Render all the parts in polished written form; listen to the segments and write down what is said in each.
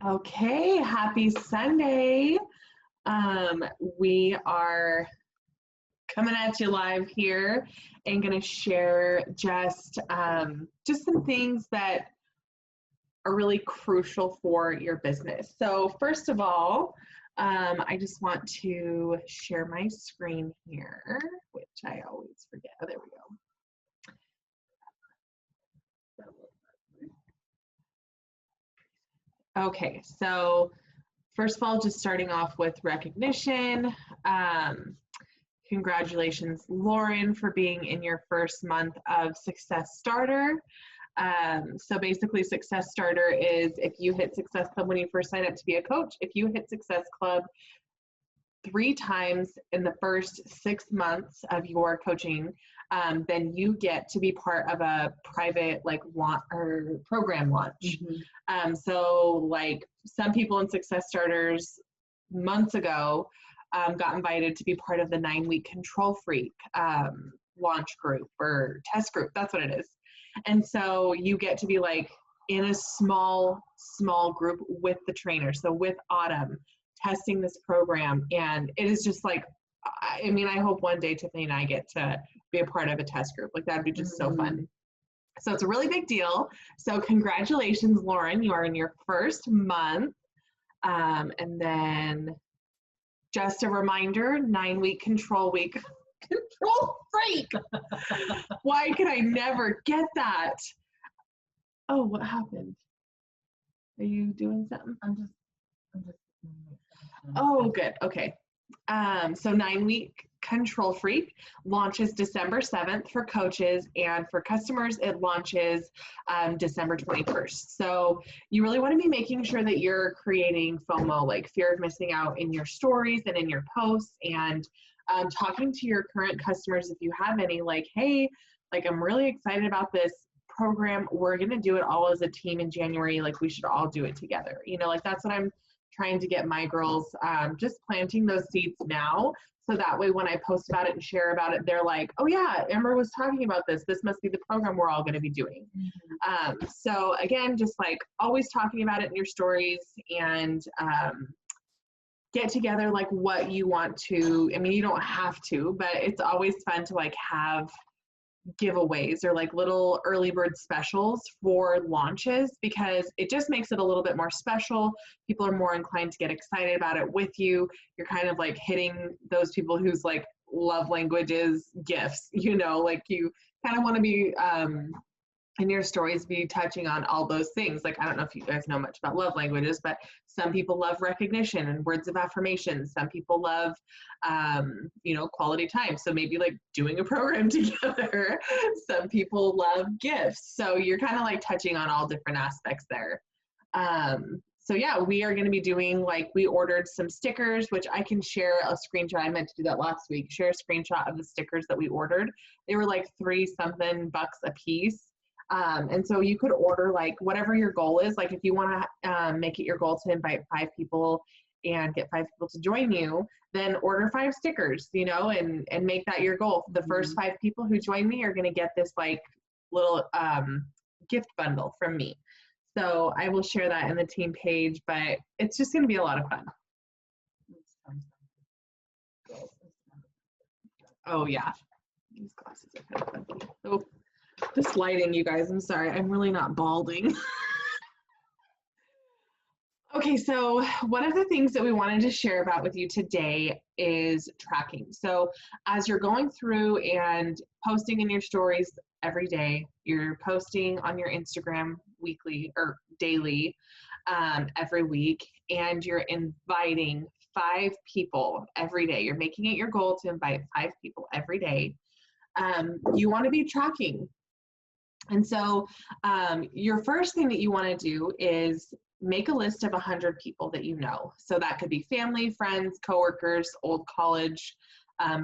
Okay, happy Sunday. We are coming at you live here and going to share just some things that are really crucial for your business. So first of all, I just want to share my screen here, which I always forget. Oh, there we go. Okay, so first of all, just starting off with recognition. Congratulations, Lauren, for being in your first month of Success Starter. So basically, Success Starter is if you hit Success Club when you first sign up to be a coach, if you hit Success Club 3 times in the first 6 months of your coaching, then you get to be part of a private program launch. So like some people in Success Starters months ago got invited to be part of the 9-week Control Freak launch group or test group. That's what it is. And so you get to be like in a small group with the trainer. So with Autumn, testing this program, and it is just like, I mean, I hope one day Tiffany and I get to be a part of a test group. Like that'd be just so fun. So it's a really big deal. So congratulations, Lauren, you are in your first month. And then just a reminder, 9-week Control Week. Control Freak. Why can I never get that? Oh, what happened? Are you doing something? I'm just. Oh, good. Okay. So 9-week Control Freak launches December 7th for coaches, and for customers, it launches December 21st. So you really want to be making sure that you're creating FOMO, like fear of missing out, in your stories and in your posts, and talking to your current customers, if you have any, like, hey, like I'm really excited about this program. We're going to do it all as a team in January. Like we should all do it together. You know, like that's what I'm trying to get my girls, just planting those seeds now. So that way when I post about it and share about it, they're like, oh yeah, Amber was talking about this. This must be the program we're all going to be doing. So again, just like always talking about it in your stories, and get together like what you want to. I mean, you don't have to, but it's always fun to like have giveaways or like little early bird specials for launches, because it just makes it a little bit more special. People are more inclined to get excited about it with you. You're kind of like hitting those people whose like love language is gifts, you know, like you kind of want to be in your stories be touching on all those things. Like, I don't know if you guys know much about love languages, but some people love recognition and words of affirmation. Some people love, you know, quality time. So maybe like doing a program together. Some people love gifts. So you're kind of like touching on all different aspects there. So yeah, we are going to be doing, like, we ordered some stickers, which I can share a screenshot. I meant to do that last week. Share a screenshot of the stickers that we ordered. They were like $3-something a piece. And so you could order like whatever your goal is. Like if you want to make it your goal to invite 5 people and get 5 people to join you, then order 5 stickers, you know, and make that your goal. The first 5 people who join me are going to get this like little gift bundle from me. So I will share that in the team page, but it's just going to be a lot of fun. Oh yeah, these glasses are kind of funky. Oh. This lighting, you guys, I'm sorry. I'm really not balding. Okay, so one of the things that we wanted to share about with you today is tracking. So as you're going through and posting in your stories every day, you're posting on your Instagram weekly or daily every week, and you're inviting 5 people every day. You're making it your goal to invite 5 people every day. You want to be tracking. And so your first thing that you want to do is make a list of 100 people that you know. So that could be family, friends, coworkers, old college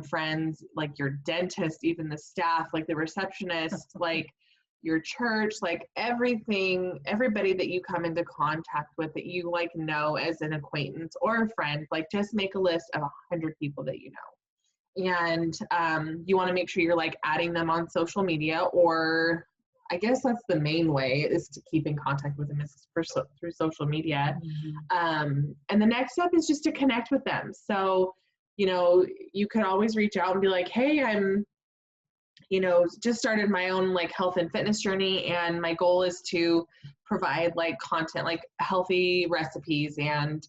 friends, like your dentist, even the staff, like the receptionist, like your church, like everything, everybody that you come into contact with that you like know as an acquaintance or a friend. Like just make a list of 100 people that you know. And you want to make sure you're like adding them on social media, or I guess that's the main way, is to keep in contact with them, is through social media. And the next step is just to connect with them. So, you know, you could always reach out and be like, hey, I'm, you know, just started my own like health and fitness journey, and my goal is to provide like content, like healthy recipes and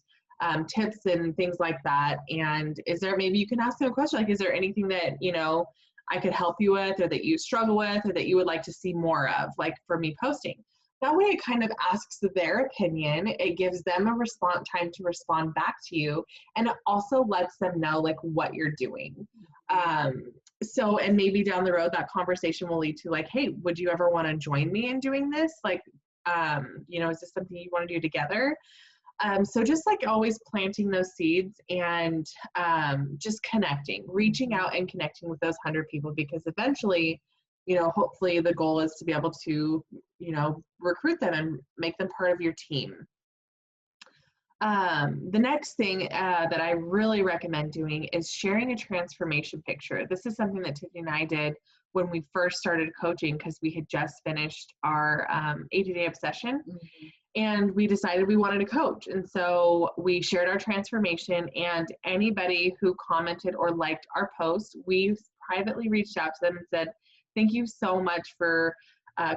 tips and things like that. And is there, maybe you can ask them a question like, is there anything that, you know, I could help you with, or that you struggle with, or that you would like to see more of, like for me posting? That way it kind of asks their opinion. It gives them a response time to respond back to you. And it also lets them know like what you're doing. So, and maybe down the road, that conversation will lead to like, hey, would you ever want to join me in doing this? Like, you know, is this something you want to do together? So just like always planting those seeds, and just connecting, reaching out and connecting with those 100 people, because eventually, you know, hopefully the goal is to be able to, you know, recruit them and make them part of your team. The next thing that I really recommend doing is sharing a transformation picture. This is something that Tiffany and I did when we first started coaching, because we had just finished our 80-day obsession. And we decided we wanted to coach. And so we shared our transformation, and anybody who commented or liked our post, we privately reached out to them and said, thank you so much for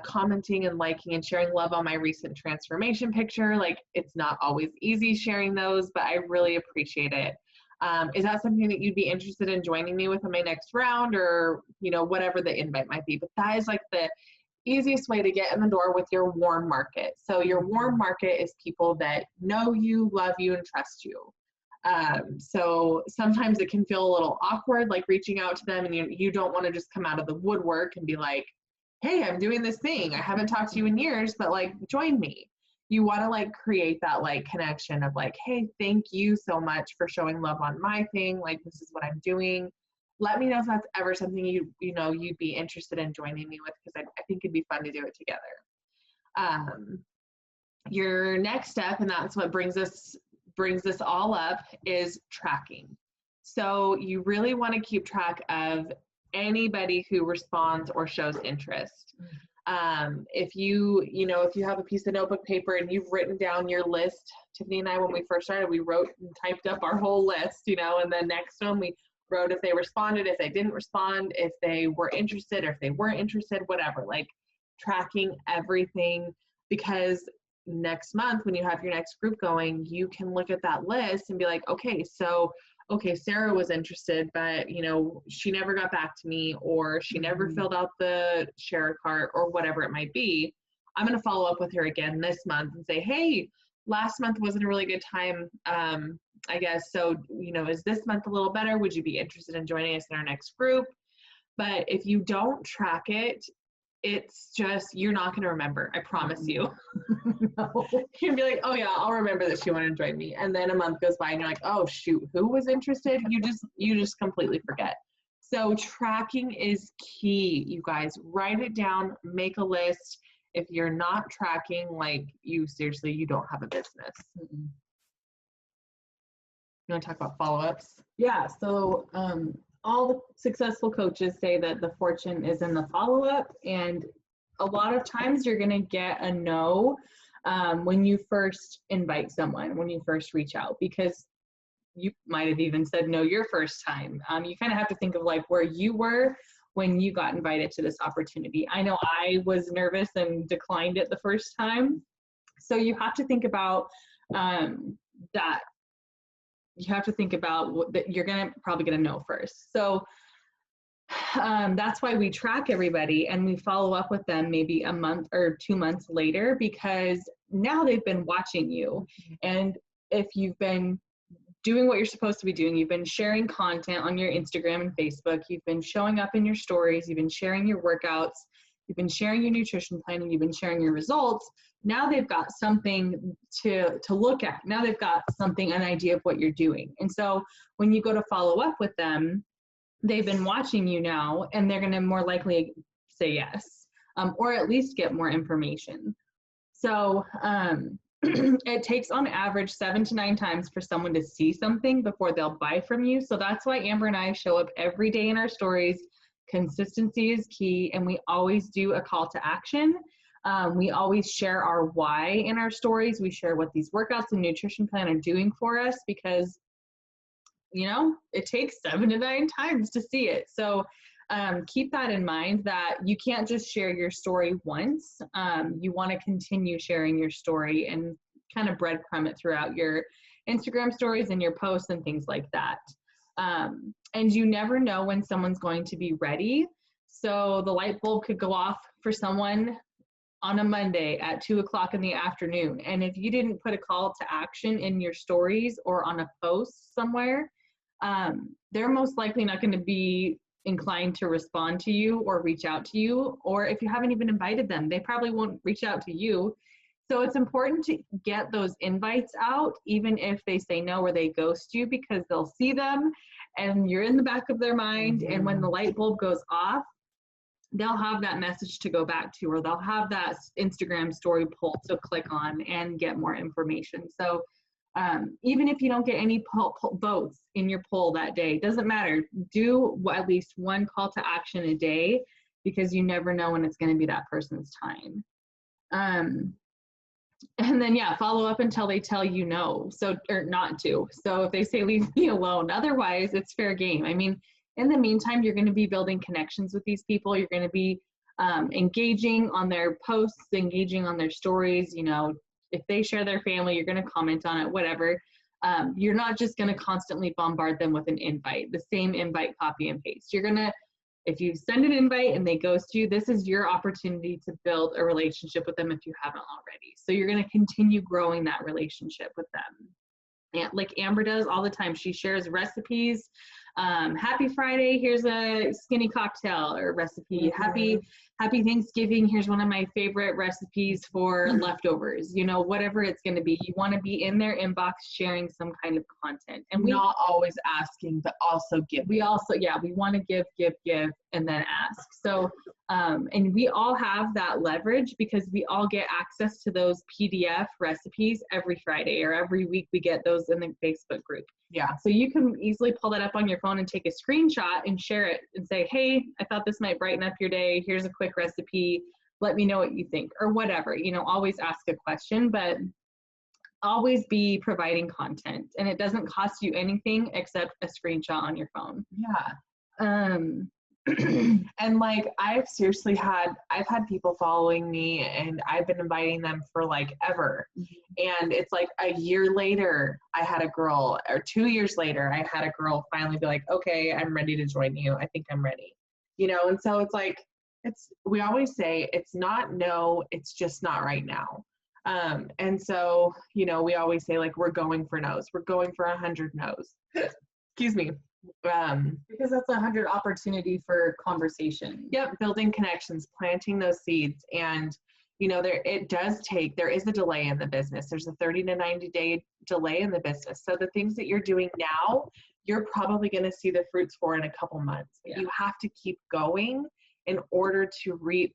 commenting and liking and sharing love on my recent transformation picture. Like, it's not always easy sharing those, but I really appreciate it. Is that something that you'd be interested in joining me with in my next round, or, you know, whatever the invite might be? But that is like the easiest way to get in the door with your warm market. So your warm market is people that know you, love you, and trust you. So sometimes it can feel a little awkward, like reaching out to them, and you don't want to just come out of the woodwork and be like, hey, I'm doing this thing. I haven't talked to you in years, but like, join me. You want to like create that like connection of like, hey, thank you so much for showing love on my thing. Like, this is what I'm doing. Let me know if that's ever something you'd be interested in joining me with, because I think it'd be fun to do it together. Your next step, and that's what brings this all up, is tracking. So you really want to keep track of anybody who responds or shows interest. If you have a piece of notebook paper and you've written down your list, Tiffany and I, when we first started, we wrote and typed up our whole list, you know, and then next one we wrote if they responded, if they didn't respond, if they were interested, or if they weren't interested, whatever, like tracking everything. Because next month, when you have your next group going, you can look at that list and be like, okay, Sarah was interested, but, you know, she never got back to me, or she never filled out the share cart, or whatever it might be. I'm going to follow up with her again this month and say, hey, last month wasn't a really good time, I guess. So, you know, is this month a little better? Would you be interested in joining us in our next group? But if you don't track it, it's just, you're not going to remember. I promise you. No. You're going to be like, oh yeah, I'll remember that she wanted to join me. And then a month goes by and you're like, oh shoot, who was interested? You just completely forget. So tracking is key, you guys. Write it down, make a list. If you're not tracking, like, you don't have a business. You want to talk about follow-ups? Yeah, so all the successful coaches say that the fortune is in the follow-up, and a lot of times you're going to get a no when you first invite someone, when you first reach out, because you might have even said no your first time. You kind of have to think of like where you were when you got invited to this opportunity. I know I was nervous and declined it the first time. So you have to think about that. You have to think about that you're going to probably get a no first. So that's why we track everybody and we follow up with them maybe a month or 2 months later, because now they've been watching you. And if you've been doing what you're supposed to be doing, you've been sharing content on your Instagram and Facebook, you've been showing up in your stories, you've been sharing your workouts, you've been sharing your nutrition plan, and you've been sharing your results. Now they've got something to look at. Now they've got an idea of what you're doing. And so when you go to follow up with them, they've been watching you now, and they're going to more likely say yes, or at least get more information. So it takes on average 7 to 9 times for someone to see something before they'll buy from you. So that's why Amber and I show up every day in our stories, Consistency is key, and we always do a call to action. We always share our why in our stories. We share what these workouts and nutrition plan are doing for us, because it takes 7 to 9 times to see it. So keep that in mind, that you can't just share your story once. You want to continue sharing your story and kind of breadcrumb it throughout your Instagram stories and your posts and things like that. And you never know when someone's going to be ready. So the light bulb could go off for someone on a Monday at 2:00 in the afternoon. And if you didn't put a call to action in your stories or on a post somewhere, they're most likely not going to be inclined to respond to you or reach out to you. Or if you haven't even invited them, they probably won't reach out to you. So it's important to get those invites out, even if they say no or they ghost you, because they'll see them and you're in the back of their mind. Mm-hmm. And when the light bulb goes off, they'll have that message to go back to, or they'll have that Instagram story poll to click on and get more information. So even if you don't get any votes in your poll that day, doesn't matter. Do at least one call to action a day, because you never know when it's going to be that person's time. And then, follow up until they tell you no, or not to. So if they say, leave me alone, otherwise it's fair game. I mean, in the meantime, you're going to be building connections with these people. You're going to be engaging on their posts, engaging on their stories. If they share their family, you're going to comment on it, whatever. You're not just going to constantly bombard them with an invite, the same invite, copy and paste. You're going to, if you send an invite and they ghost you, this is your opportunity to build a relationship with them if you haven't already. So you're going to continue growing that relationship with them. And like Amber does all the time, she shares recipes. Happy Friday, here's a skinny cocktail or recipe. Mm-hmm. Happy Thanksgiving, here's one of my favorite recipes for leftovers. Whatever it's going to be, you want to be in their inbox sharing some kind of content. And not always asking, but also give. We want to give, and then ask. So, and we all have that leverage, because we all get access to those PDF recipes every Friday, or every week we get those in the Facebook group. Yeah. So you can easily pull that up on your phone and take a screenshot and share it and say, hey, I thought this might brighten up your day. Here's a quick recipe. Let me know what you think, or whatever. Always ask a question, but always be providing content. And it doesn't cost you anything except a screenshot on your phone. Yeah. And like, I've had people following me, and I've been inviting them for like ever. Mm-hmm. And it's like a year later, I had a girl, or 2 years later, I had a girl finally be like, okay, I'm ready to join you. I think I'm ready. And so it's like, we always say it's not no, it's just not right now. And so, we always say like, we're going for no's. We're going for 100 no's. Excuse me. Because that's 100 opportunity for conversation. Yep. Building connections, planting those seeds. And, there is a delay in the business. There's a 30 to 90 day delay in the business. So the things that you're doing now, you're probably going to see the fruits for in a couple months. Yeah. You have to keep going in order to reap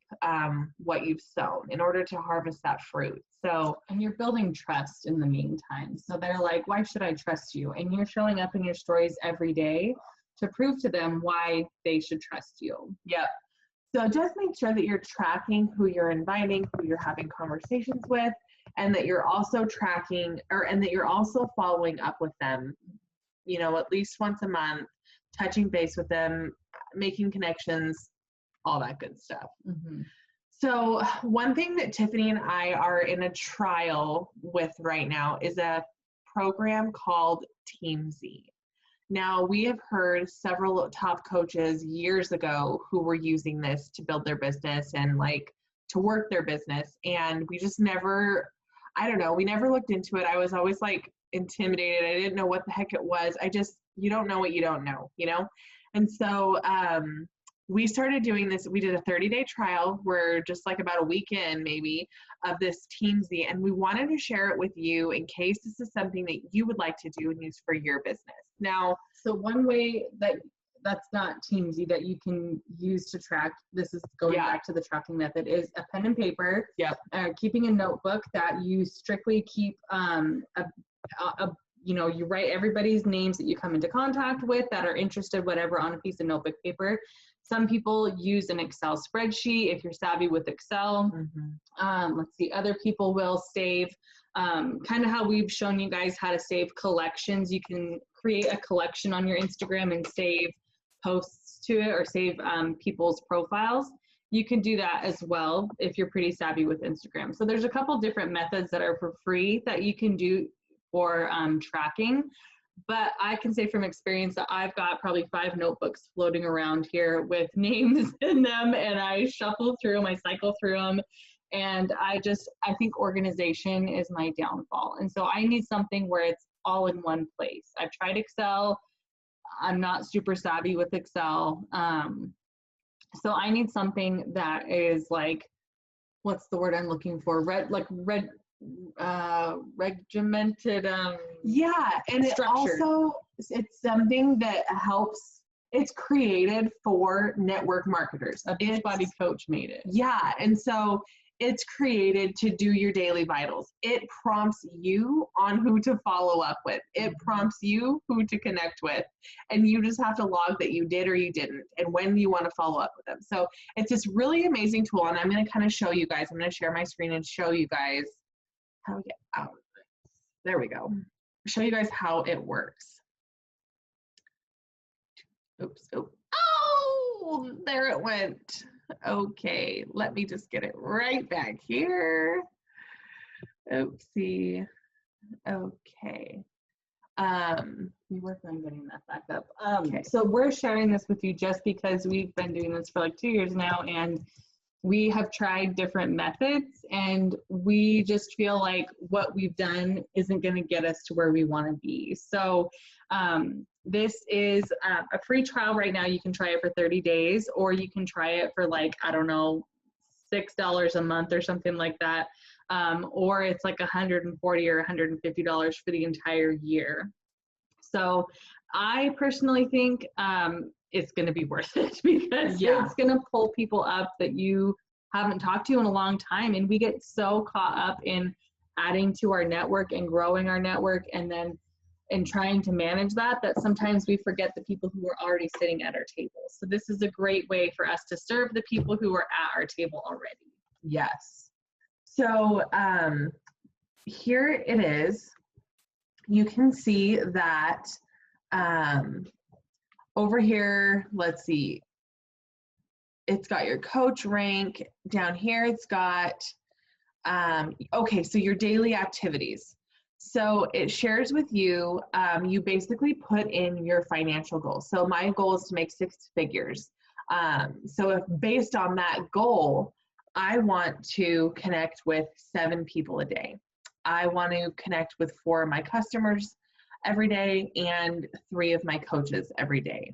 what you've sown, in order to harvest that fruit. So, and you're building trust in the meantime. So they're like, why should I trust you? And you're showing up in your stories every day to prove to them why they should trust you. Yep. So just make sure that you're tracking who you're inviting, who you're having conversations with, and that you're also and that you're also following up with them, at least once a month, touching base with them, making connections, all that good stuff. Mm-hmm. So one thing that Tiffany and I are in a trial with right now is a program called Teamzy. Now, we have heard several top coaches years ago who were using this to build their business and like to work their business. And we just never, we never looked into it. I was always like intimidated. I didn't know what the heck it was. You don't know what you don't know, And so, we started doing this. We did a 30-day trial. We're just like about a weekend maybe of this Teamzy, and we wanted to share it with you in case this is something that you would like to do and use for your business. Now, so one way that's not Teamzy that you can use to track, this is going back to the tracking method, is a pen and paper. Yep. Keeping a notebook that you strictly keep you write everybody's names that you come into contact with that are interested, whatever, on a piece of notebook paper. Some people use an Excel spreadsheet if you're savvy with Excel. Let's see, other people will save, kind of how we've shown you guys how to save collections. You can create a collection on your Instagram and save posts to it, or save people's profiles. You can do that as well if you're pretty savvy with Instagram. So there's a couple different methods that are for free that you can do for tracking. But I can say from experience that I've got probably 5 notebooks floating around here with names in them, and I shuffle through them, I cycle through them, and I think organization is my downfall. And so I need something where it's all in one place. I've tried Excel. I'm not super savvy with Excel. So I need something that is like, what's the word I'm looking for? Regimented, yeah, and structured. It's something that helps. It's created for network marketers. A Beachbody coach made it. Yeah, and so it's created to do your daily vitals. It prompts you on who to follow up with. It prompts you who to connect with, and you just have to log that you did or you didn't, and when you want to follow up with them. So it's this really amazing tool, and I'm going to kind of show you guys. I'm going to share my screen and show you guys how to get out of this. There we go. Show you guys how it works. Oops. Oh, there it went. Okay, let me just get it right back here. Oopsie. Okay. We work on getting that back up. Okay. So we're sharing this with you just because we've been doing this for like 2 years now, and we have tried different methods, and we just feel like what we've done isn't going to get us to where we want to be. So this is a free trial right now. You can try it for 30 days, or you can try it for like, I don't know, $6 a month or something like that. Or it's like $140 or $150 for the entire year. So I personally think it's going to be worth it, because it's going to pull people up that you haven't talked to in a long time. And we get so caught up in adding to our network and growing our network, and trying to manage that sometimes we forget the people who are already sitting at our table. So this is a great way for us to serve the people who are at our table already. Yes. So here it is. You can see that over here, let's see, it's got your coach rank. Down here it's got, okay, so your daily activities. So it shares with you, you basically put in your financial goals. So my goal is to make 6 figures. So if based on that goal, I want to connect with 7 people a day. I want to connect with 4 of my customers every day and 3 of my coaches every day.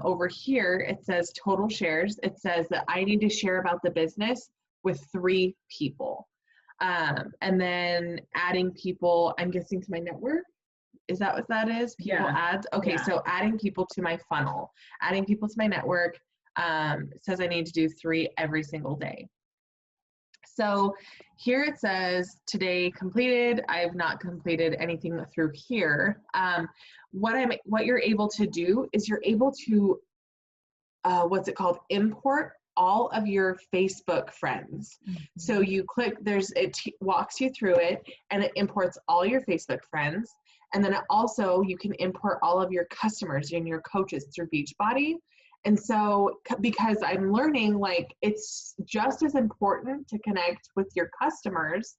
Over here, it says total shares. It says that I need to share about the business with 3 people. And then adding people, I'm guessing, to my network. Is that what that is? People ads? Okay, so adding people to my funnel, adding people to my network, says I need to do 3 every single day. So here it says today completed. I've not completed anything through here. What you're able to do is you're able to, what's it called? Import all of your Facebook friends. So you click, it walks you through it, and it imports all your Facebook friends. And then also you can import all of your customers and your coaches through Beachbody. And so, because I'm learning, like, it's just as important to connect with your customers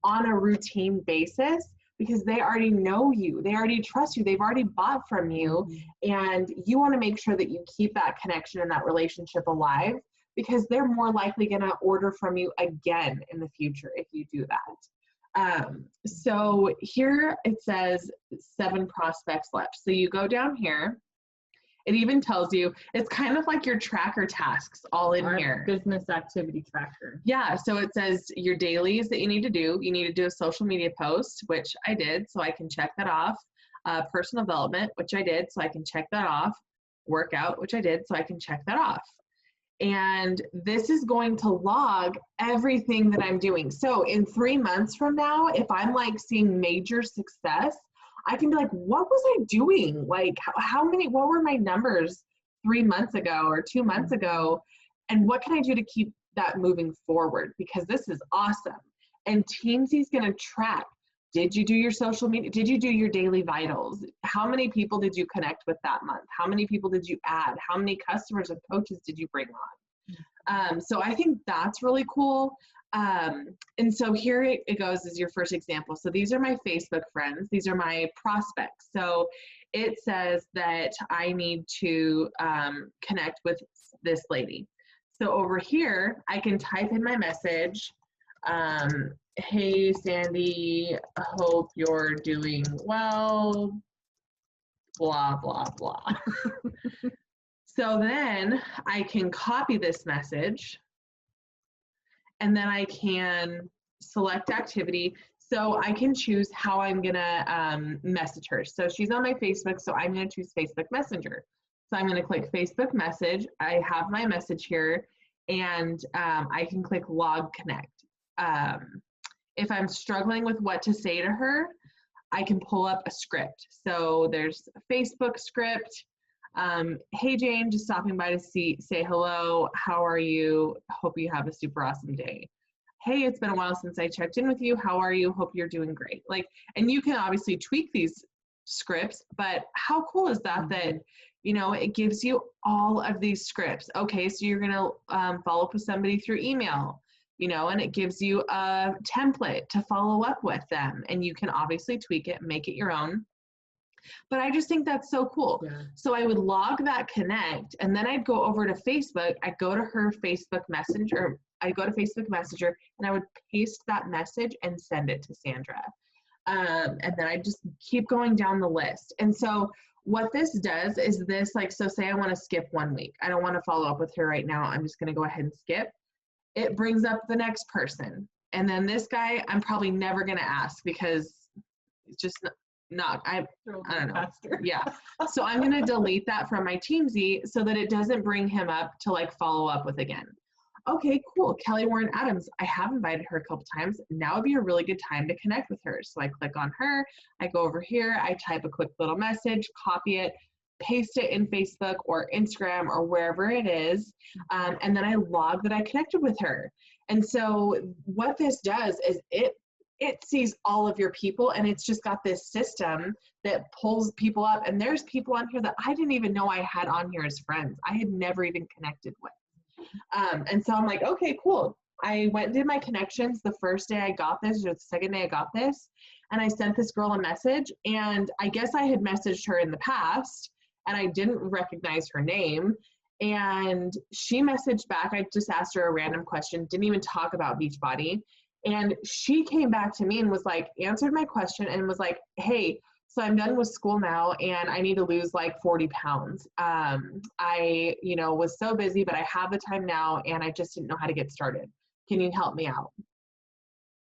on a routine basis, because they already know you, they already trust you, they've already bought from you, and you want to make sure that you keep that connection and that relationship alive, because they're more likely going to order from you again in the future if you do that. So here it says 7 prospects left. So you go down here. It even tells you, it's kind of like your tracker tasks all in here. Business activity tracker. Yeah, so it says your dailies that you need to do. You need to do a social media post, which I did, so I can check that off. Personal development, which I did, so I can check that off. Workout, which I did, so I can check that off. And this is going to log everything that I'm doing. So in 3 months from now, if I'm like seeing major success, I can be like, what was I doing? Like, what were my numbers 3 months ago or 2 months ago? And what can I do to keep that moving forward? Because this is awesome. And Teamsy's going to track. Did you do your social media? Did you do your daily vitals? How many people did you connect with that month? How many people did you add? How many customers and coaches did you bring on? So I think that's really cool. And so here it goes as your first example. So these are my Facebook friends. These are my prospects. So it says that I need to connect with this lady. So over here, I can type in my message. Hey, Sandy, hope you're doing well, blah, blah, blah. So then I can copy this message, and then I can select activity. So I can choose how I'm gonna message her. So she's on my Facebook, so I'm gonna choose Facebook Messenger. So I'm gonna click Facebook Message. I have my message here, and I can click Log Connect. If I'm struggling with what to say to her, I can pull up a script. So there's a Facebook script. Hey Jane, just stopping by to say hello. How are you? Hope you have a super awesome day. Hey, it's been a while since I checked in with you. How are you? Hope you're doing great. Like, and you can obviously tweak these scripts, but how cool is that, that, you know, it gives you all of these scripts. Okay, so you're gonna follow up with somebody through email, you know, and it gives you a template to follow up with them, and you can obviously tweak it, make it your own. But I just think that's so cool. Yeah. So I would log that connect, and then I'd go over to Facebook. I'd go to her Facebook Messenger. I'd go to Facebook Messenger, and I would paste that message and send it to Sandra. And then I just keep going down the list. And so what this does is this, like, so say I want to skip 1 week. I don't want to follow up with her right now. I'm just going to go ahead and skip. It brings up the next person. And then this guy, I'm probably never going to ask because it's just not, I don't know. Faster. Yeah. So I'm going to delete that from my Teamsy so that it doesn't bring him up to like follow up with again. Okay, cool. Kelly Warren Adams. I have invited her a couple times. Now would be a really good time to connect with her. So I click on her, I go over here, I type a quick little message, copy it, paste it in Facebook or Instagram or wherever it is, and then I log that I connected with her. And so what this does is it sees all of your people, and it's just got this system that pulls people up. And there's people on here that I didn't even know I had on here as friends. I had never even connected with. And so I'm like, okay, cool. I went and did my connections the first day I got this, or the second day I got this, and I sent this girl a message. And I guess I had messaged her in the past, and I didn't recognize her name. And she messaged back. I just asked her a random question, didn't even talk about Beachbody. And she came back to me and was like, answered my question and was like, hey, so I'm done with school now and I need to lose like 40 pounds. I, you know, was so busy, but I have the time now and I just didn't know how to get started. Can you help me out?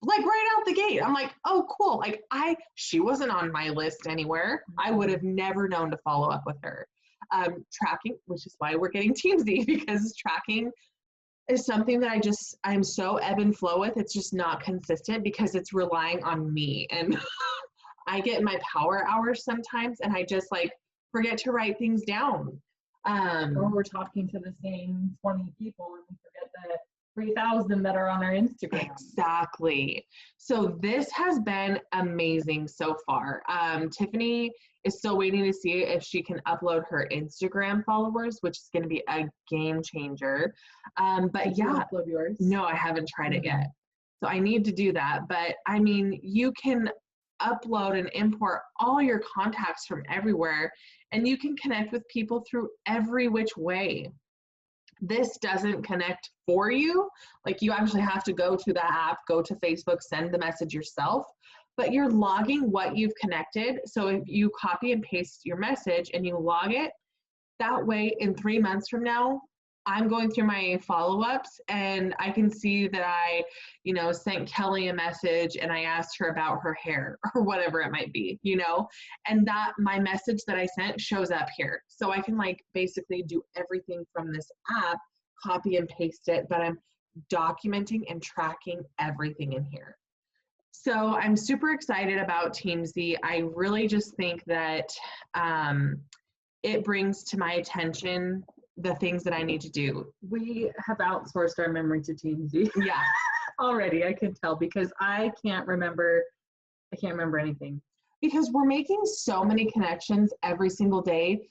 Like right out the gate. I'm like, oh, cool. Like she wasn't on my list anywhere. I would have never known to follow up with her. Tracking, which is why we're getting Teamsy, because tracking is something that I'm so ebb and flow with. It's just not consistent because it's relying on me. And I get my power hours sometimes and I just like forget to write things down. Or we're talking to the same 20 people and we forget the 3,000 that are on our Instagram. Exactly. So this has been amazing so far. Tiffany is still waiting to see if she can upload her Instagram followers, which is going to be a game changer. But Did yeah, you upload yours? No, I haven't tried it yet. So I need to do that. But I mean, you can upload and import all your contacts from everywhere, and you can connect with people through every which way. This doesn't connect for you. Like you actually have to go to the app, go to Facebook, send the message yourself, but you're logging what you've connected. So if you copy and paste your message and you log it, that way in 3 months from now, I'm going through my follow-ups and I can see that I, you know, sent Kelly a message and I asked her about her hair or whatever it might be, you know, and that my message that I sent shows up here. So I can like basically do everything from this app, copy and paste it, but I'm documenting and tracking everything in here. So I'm super excited about Teamsy. I really just think that it brings to my attention the things that I need to do. We have outsourced our memory to Teamsy. Yeah. Already, I can tell, because I can't remember anything. Because we're making so many connections every single day.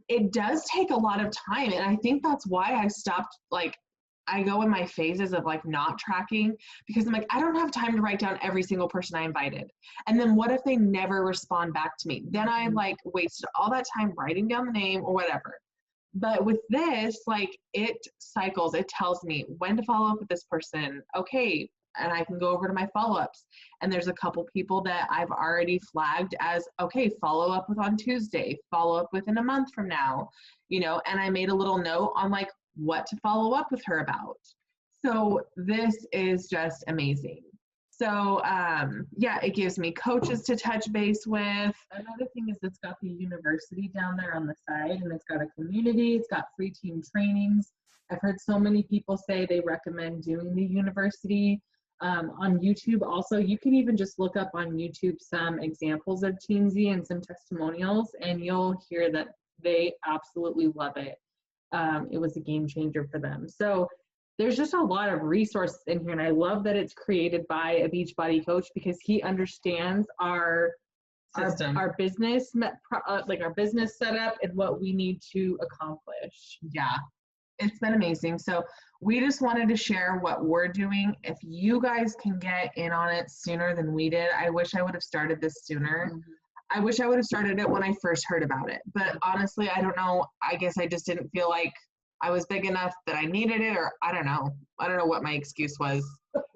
It does take a lot of time. And I think that's why I stopped, like, I go in my phases of like not tracking, because I'm like, I don't have time to write down every single person I invited. And then what if they never respond back to me? Then I like wasted all that time writing down the name or whatever. But with this, like, it cycles, it tells me when to follow up with this person. Okay. And I can go over to my follow-ups. And there's a couple people that I've already flagged as, okay, follow up with on Tuesday, follow up within a month from now, you know, and I made a little note on like what to follow up with her about. So this is just amazing. So yeah, it gives me coaches to touch base with. Another thing is it's got the university down there on the side, and it's got a community, it's got free team trainings. I've heard so many people say they recommend doing the university. On YouTube also, you can even just look up on YouTube some examples of Teamsy and some testimonials, and you'll hear that they absolutely love it. It was a game changer for them. So there's just a lot of resources in here, and I love that it's created by a Beachbody coach, because he understands our business, like our business setup and what we need to accomplish. Yeah, it's been amazing. So we just wanted to share what we're doing. If you guys can get in on it sooner than we did, I wish I would have started this sooner. I wish I would have started it when I first heard about it. But honestly, I don't know. I guess I just didn't feel like I was big enough that I needed it, or I don't know. I don't know what my excuse was.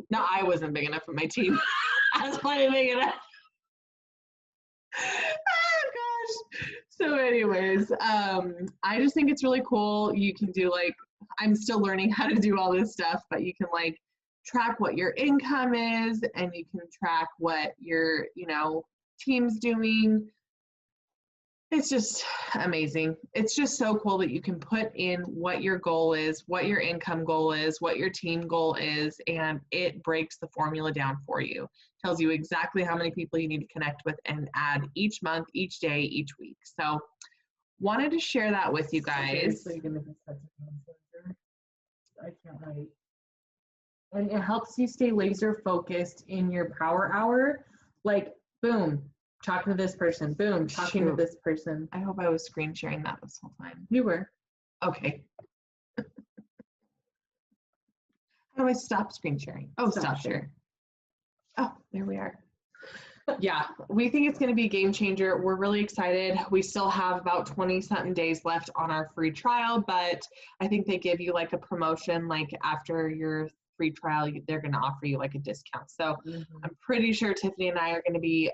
No, I wasn't big enough for my team. I was plenty big enough. Oh gosh. So anyways, I just think it's really cool. You can do like, I'm still learning how to do all this stuff, but you can like track what your income is, and you can track what your, you know, team's doing. It's just amazing. It's just so cool that you can put in what your goal is, what your income goal is, what your team goal is, and it breaks the formula down for you. Tells you exactly how many people you need to connect with and add each month, each day, each week. So wanted to share that with you guys. I can't wait. And it helps you stay laser focused in your power hour. Like, boom, talking to this person, boom, talking to this person. I hope I was screen sharing that this whole time. You were. Okay. How do I stop screen sharing? Oh, stop share. Oh, there we are. Yeah, we think it's going to be a game changer. We're really excited. We still have about 20-something days left on our free trial, but I think they give you like a promotion, like after your free trial, they're going to offer you like a discount. So I'm pretty sure Tiffany and I are going to be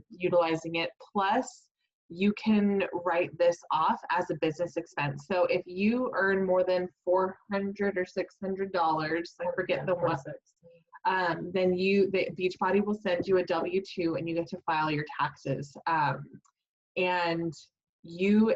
utilizing it. Plus, you can write this off as a business expense. So if you earn more than $400 or $600, I forget the one, then the Beachbody will send you a W-2 and you get to file your taxes. And you